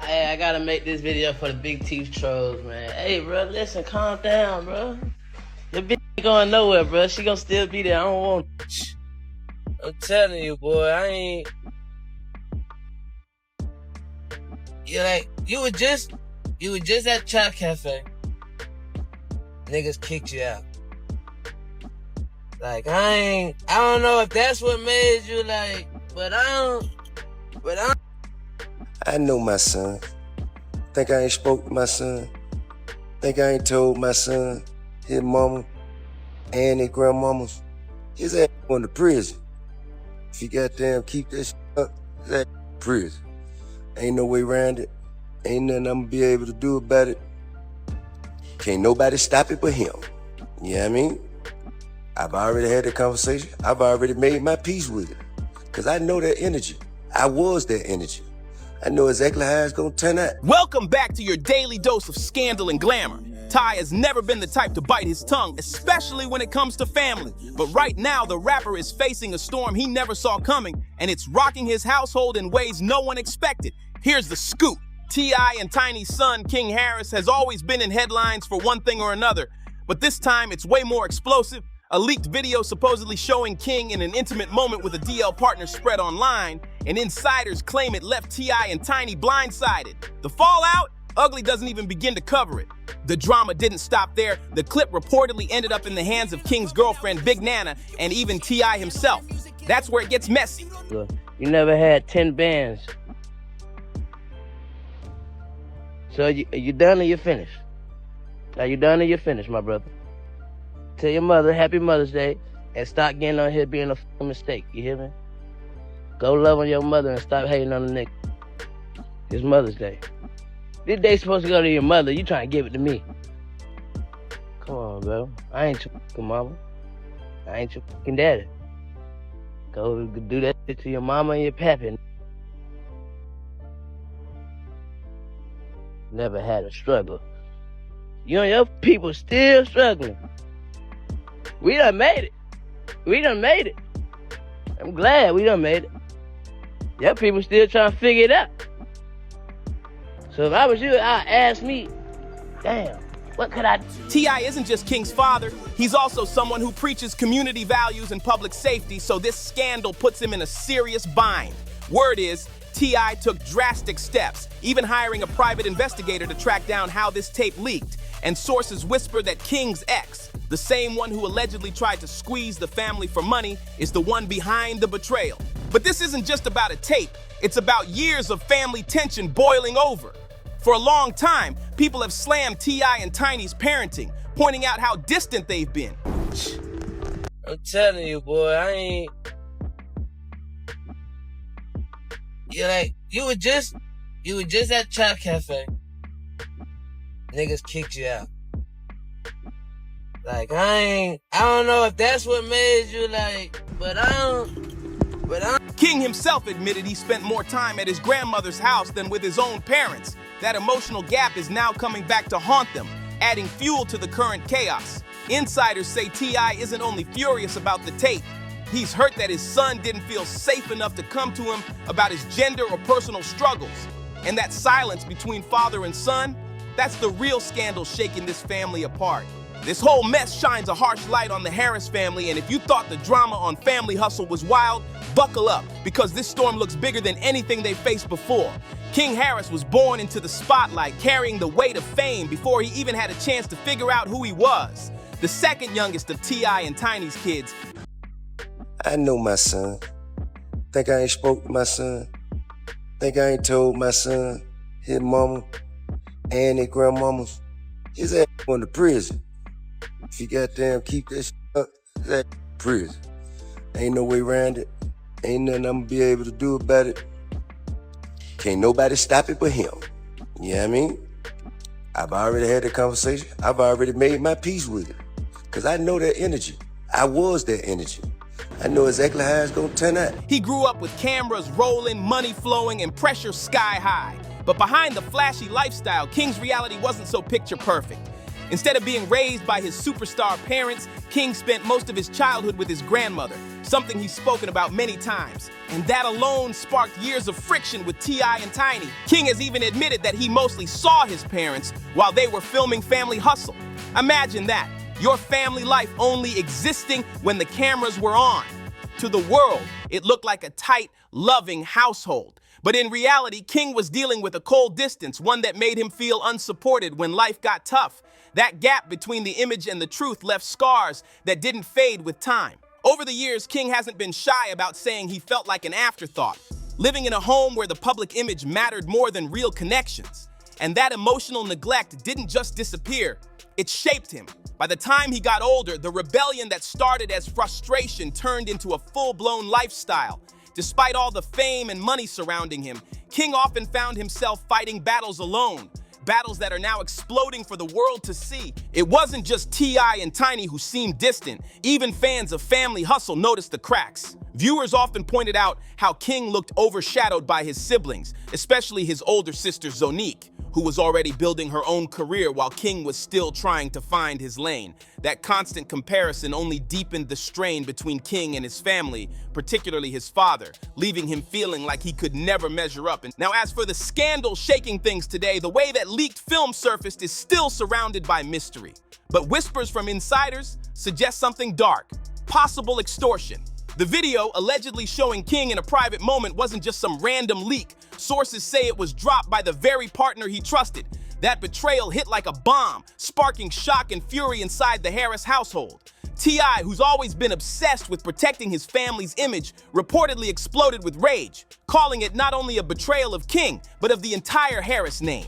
Hey, I gotta make this video for the big teeth trolls, man. Hey, bro, listen, calm down, bro. Your bitch ain't going nowhere, bro. She gonna still be there. I don't want. I'm telling you, boy, I ain't. You were just at Chop Cafe. Niggas kicked you out. Like, I don't know if that's what made you like, but I don't. I know my son. Think I ain't spoke to my son. Think I ain't told my son, his mama, and his grandmamas, his ass going to prison. If you goddamn keep that shit up, his ass prison. Ain't no way around it. Ain't nothing I'm gonna be able to do about it. Can't nobody stop it but him. You know what I mean? I've already had the conversation. I've already made my peace with it. Cause I know that energy. I was that energy. I know exactly how it's gonna turn out. Welcome back to your daily dose of scandal and glamour. Ty has never been the type to bite his tongue, especially when it comes to family. But right now, the rapper is facing a storm he never saw coming, and it's rocking his household in ways no one expected. Here's the scoop. T.I. and Tiny's son, King Harris, has always been in headlines for one thing or another, but this time it's way more explosive. A leaked video supposedly showing King in an intimate moment with a DL partner spread online, and insiders claim it left T.I. and Tiny blindsided. The fallout? Ugly doesn't even begin to cover it. The drama didn't stop there. The clip reportedly ended up in the hands of King's girlfriend, Big Nana, and even T.I. himself. That's where it gets messy. Look, you never had 10 bands. So you done or you finished? Are you done or you finished, my brother? Tell your mother Happy Mother's Day and stop getting on here being a f***ing mistake, you hear me? Go love on your mother and stop hating on the nigga. It's Mother's Day. This day supposed to go to your mother, you trying to give it to me. Come on, bro. I ain't your f***ing mama. I ain't your f***ing daddy. Go do that shit to your mama and your pappy. Never had a struggle. You and your people still struggling. We done made it. We done made it. I'm glad we done made it. Your people still trying to figure it out. So if I was you, I'd ask me, damn, what could I do? T.I. isn't just King's father, he's also someone who preaches community values and public safety, so this scandal puts him in a serious bind. Word is, T.I. took drastic steps, even hiring a private investigator to track down how this tape leaked. And sources whisper that King's ex, the same one who allegedly tried to squeeze the family for money, is the one behind the betrayal. But this isn't just about a tape, it's about years of family tension boiling over. For a long time, people have slammed T.I. and Tiny's parenting, pointing out how distant they've been. I'm telling you, boy, I ain't. You were just at Chop Cafe. Niggas kicked you out. Like, I don't know if that's what made you like, but I don't. King himself admitted he spent more time at his grandmother's house than with his own parents. That emotional gap is now coming back to haunt them, adding fuel to the current chaos. Insiders say T.I. isn't only furious about the tape, he's hurt that his son didn't feel safe enough to come to him about his gender or personal struggles. And that silence between father and son, that's the real scandal shaking this family apart. This whole mess shines a harsh light on the Harris family, and if you thought the drama on Family Hustle was wild, buckle up, because this storm looks bigger than anything they faced before. King Harris was born into the spotlight, carrying the weight of fame before he even had a chance to figure out who he was. The second youngest of T.I. and Tiny's kids. I know my son. Think I ain't spoke to my son. Think I ain't told my son, his mama, and his grandmamas, his ass going to prison. If you goddamn keep that shit up, his ass prison. Ain't no way around it. Ain't nothing I'm gonna be able to do about it. Can't nobody stop it but him. You know what I mean? I've already had the conversation. I've already made my peace with it. Cause I know that energy. I was that energy. I know exactly how it's gonna turn out. He grew up with cameras rolling, money flowing, and pressure sky high. But behind the flashy lifestyle, King's reality wasn't so picture perfect. Instead of being raised by his superstar parents, King spent most of his childhood with his grandmother, something he's spoken about many times. And that alone sparked years of friction with T.I. and Tiny. King has even admitted that he mostly saw his parents while they were filming Family Hustle. Imagine that, your family life only existing when the cameras were on. To the world, it looked like a tight, loving household. But in reality, King was dealing with a cold distance, one that made him feel unsupported when life got tough. That gap between the image and the truth left scars that didn't fade with time. Over the years, King hasn't been shy about saying he felt like an afterthought, living in a home where the public image mattered more than real connections. And that emotional neglect didn't just disappear, it shaped him. By the time he got older, the rebellion that started as frustration turned into a full-blown lifestyle. Despite all the fame and money surrounding him, King often found himself fighting battles alone, battles that are now exploding for the world to see. It wasn't just T.I. and Tiny who seemed distant. Even fans of Family Hustle noticed the cracks. Viewers often pointed out how King looked overshadowed by his siblings, especially his older sister Zonique, who was already building her own career while King was still trying to find his lane. That constant comparison only deepened the strain between King and his family, particularly his father, leaving him feeling like he could never measure up. And now, as for the scandal shaking things today, the way that leaked film surfaced is still surrounded by mystery. But whispers from insiders suggest something dark, possible extortion. The video, allegedly showing King in a private moment, wasn't just some random leak. Sources say it was dropped by the very partner he trusted. That betrayal hit like a bomb, sparking shock and fury inside the Harris household. T.I., who's always been obsessed with protecting his family's image, reportedly exploded with rage, calling it not only a betrayal of King, but of the entire Harris name.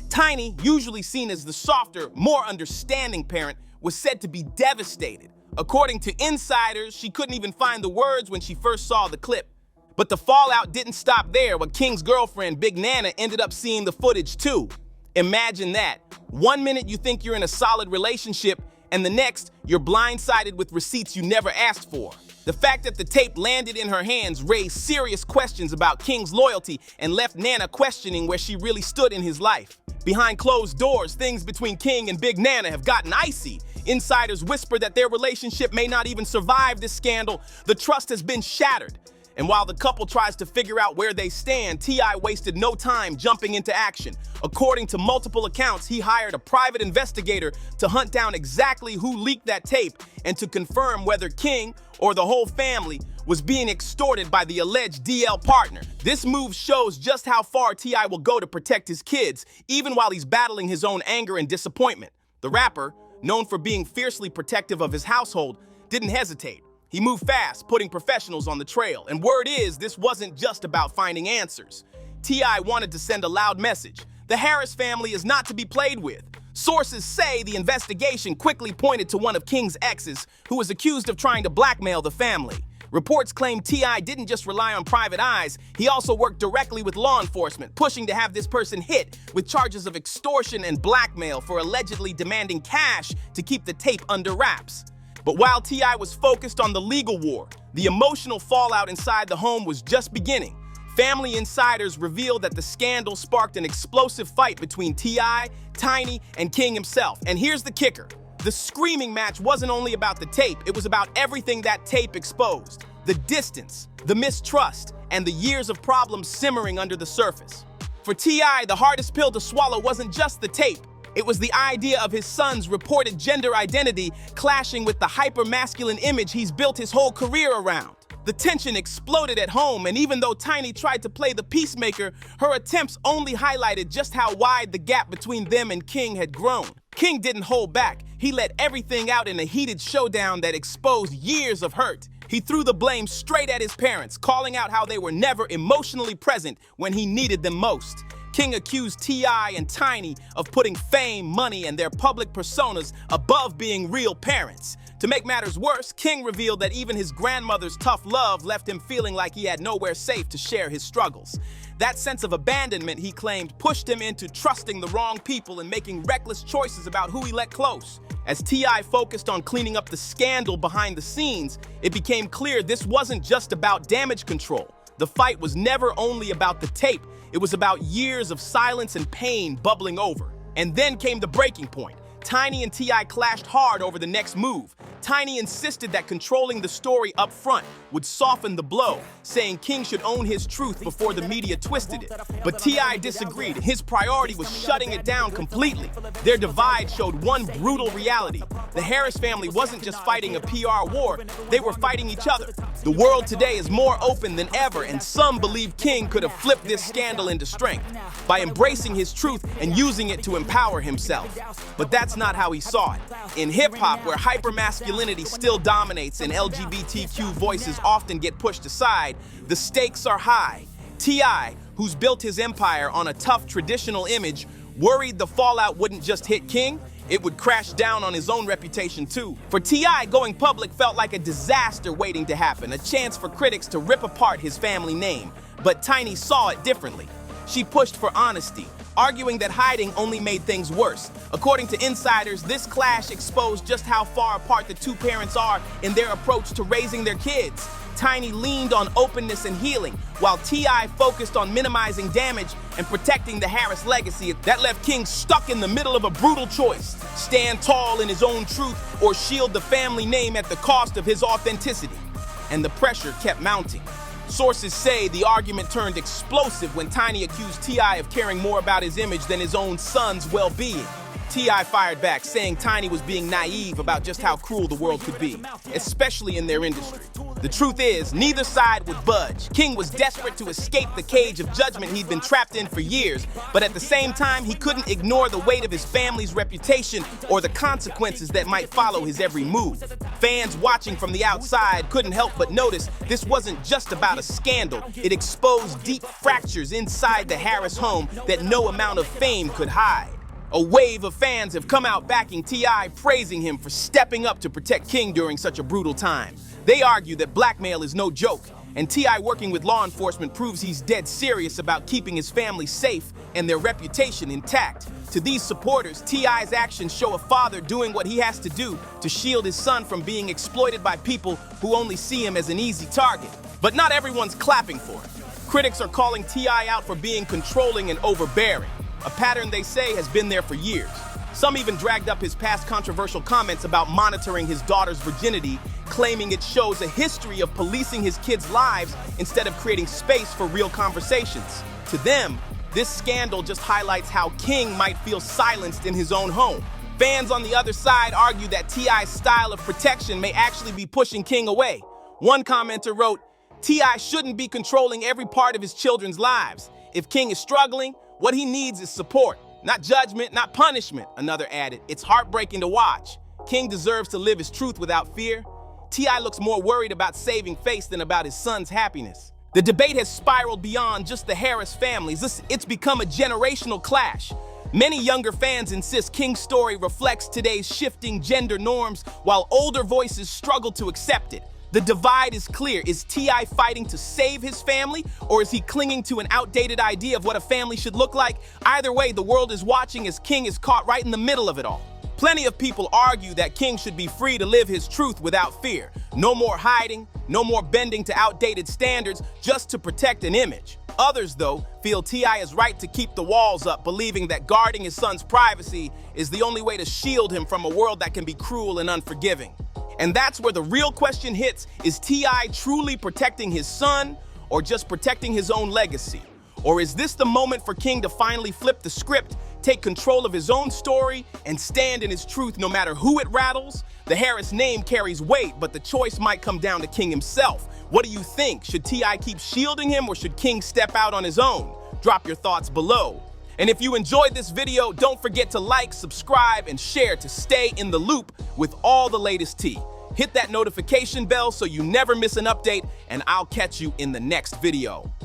Tiny, usually seen as the softer, more understanding parent, was said to be devastated. According to insiders, she couldn't even find the words when she first saw the clip. But the fallout didn't stop there, when King's girlfriend, Big Nana, ended up seeing the footage too. Imagine that. One minute you think you're in a solid relationship, and the next, you're blindsided with receipts you never asked for. The fact that the tape landed in her hands raised serious questions about King's loyalty and left Nana questioning where she really stood in his life. Behind closed doors, things between King and Big Nana have gotten icy. Insiders whisper that their relationship may not even survive this scandal. The trust has been shattered. And while the couple tries to figure out where they stand, T.I. wasted no time jumping into action. According to multiple accounts, he hired a private investigator to hunt down exactly who leaked that tape and to confirm whether King or the whole family was being extorted by the alleged DL partner. This move shows just how far T.I. will go to protect his kids, even while he's battling his own anger and disappointment. The rapper, known for being fiercely protective of his household, didn't hesitate. He moved fast, putting professionals on the trail. And word is, this wasn't just about finding answers. T.I. wanted to send a loud message. The Harris family is not to be played with. Sources say the investigation quickly pointed to one of King's exes, who was accused of trying to blackmail the family. Reports claim T.I. didn't just rely on private eyes, he also worked directly with law enforcement, pushing to have this person hit with charges of extortion and blackmail for allegedly demanding cash to keep the tape under wraps. But while T.I. was focused on the legal war, the emotional fallout inside the home was just beginning. Family insiders revealed that the scandal sparked an explosive fight between T.I., Tiny, and King himself. And here's the kicker. The screaming match wasn't only about the tape, it was about everything that tape exposed. The distance, the mistrust, and the years of problems simmering under the surface. For T.I., the hardest pill to swallow wasn't just the tape. It was the idea of his son's reported gender identity clashing with the hyper-masculine image he's built his whole career around. The tension exploded at home, and even though Tiny tried to play the peacemaker, her attempts only highlighted just how wide the gap between them and King had grown. King didn't hold back. He let everything out in a heated showdown that exposed years of hurt. He threw the blame straight at his parents, calling out how they were never emotionally present when he needed them most. King accused T.I. and Tiny of putting fame, money, and their public personas above being real parents. To make matters worse, King revealed that even his grandmother's tough love left him feeling like he had nowhere safe to share his struggles. That sense of abandonment, he claimed, pushed him into trusting the wrong people and making reckless choices about who he let close. As T.I. focused on cleaning up the scandal behind the scenes, it became clear this wasn't just about damage control. The fight was never only about the tape, it was about years of silence and pain bubbling over. And then came the breaking point. Tiny and T.I. clashed hard over the next move. Tiny insisted that controlling the story up front would soften the blow, saying King should own his truth before the media twisted it. But T.I. disagreed. His priority was shutting it down completely. Their divide showed one brutal reality. The Harris family wasn't just fighting a PR war, they were fighting each other. The world today is more open than ever, and some believe King could have flipped this scandal into strength by embracing his truth and using it to empower himself. But that's not how he saw it. In hip-hop, where hypermasculinity still dominates and LGBTQ voices often get pushed aside, the stakes are high. T.I., who's built his empire on a tough traditional image, worried the fallout wouldn't just hit King, it would crash down on his own reputation too. For T.I., going public felt like a disaster waiting to happen, a chance for critics to rip apart his family name. But Tiny saw it differently. She pushed for honesty, arguing that hiding only made things worse. According to insiders, this clash exposed just how far apart the two parents are in their approach to raising their kids. Tiny leaned on openness and healing, while T.I. focused on minimizing damage and protecting the Harris legacy. That left King stuck in the middle of a brutal choice: stand tall in his own truth or shield the family name at the cost of his authenticity. And the pressure kept mounting. Sources say the argument turned explosive when Tiny accused T.I. of caring more about his image than his own son's well-being. T.I. fired back, saying Tiny was being naive about just how cruel the world could be, especially in their industry. The truth is, neither side would budge. King was desperate to escape the cage of judgment he'd been trapped in for years, but at the same time, he couldn't ignore the weight of his family's reputation or the consequences that might follow his every move. Fans watching from the outside couldn't help but notice this wasn't just about a scandal. It exposed deep fractures inside the Harris home that no amount of fame could hide. A wave of fans have come out backing T.I., praising him for stepping up to protect King during such a brutal time. They argue that blackmail is no joke, and T.I. working with law enforcement proves he's dead serious about keeping his family safe and their reputation intact. To these supporters, T.I.'s actions show a father doing what he has to do to shield his son from being exploited by people who only see him as an easy target. But not everyone's clapping for it. Critics are calling T.I. out for being controlling and overbearing, a pattern they say has been there for years. Some even dragged up his past controversial comments about monitoring his daughter's virginity, claiming it shows a history of policing his kids' lives instead of creating space for real conversations. To them, this scandal just highlights how King might feel silenced in his own home. Fans on the other side argue that T.I.'s style of protection may actually be pushing King away. One commenter wrote, "T.I. shouldn't be controlling every part of his children's lives. If King is struggling, what he needs is support, not judgment, not punishment." Another added, "It's heartbreaking to watch. King deserves to live his truth without fear." T.I. looks more worried about saving face than about his son's happiness. The debate has spiraled beyond just the Harris families. It's become a generational clash. Many younger fans insist King's story reflects today's shifting gender norms, while older voices struggle to accept it. The divide is clear. Is T.I. fighting to save his family, or is he clinging to an outdated idea of what a family should look like? Either way, the world is watching as King is caught right in the middle of it all. Plenty of people argue that King should be free to live his truth without fear. No more hiding, no more bending to outdated standards just to protect an image. Others, though, feel T.I. is right to keep the walls up, believing that guarding his son's privacy is the only way to shield him from a world that can be cruel and unforgiving. And that's where the real question hits: is T.I. truly protecting his son, or just protecting his own legacy? Or is this the moment for King to finally flip the script, take control of his own story, and stand in his truth no matter who it rattles? The Harris name carries weight, but the choice might come down to King himself. What do you think? Should T.I. keep shielding him, or should King step out on his own? Drop your thoughts below. And if you enjoyed this video, don't forget to like, subscribe, and share to stay in the loop with all the latest tea. Hit that notification bell so you never miss an update, and I'll catch you in the next video.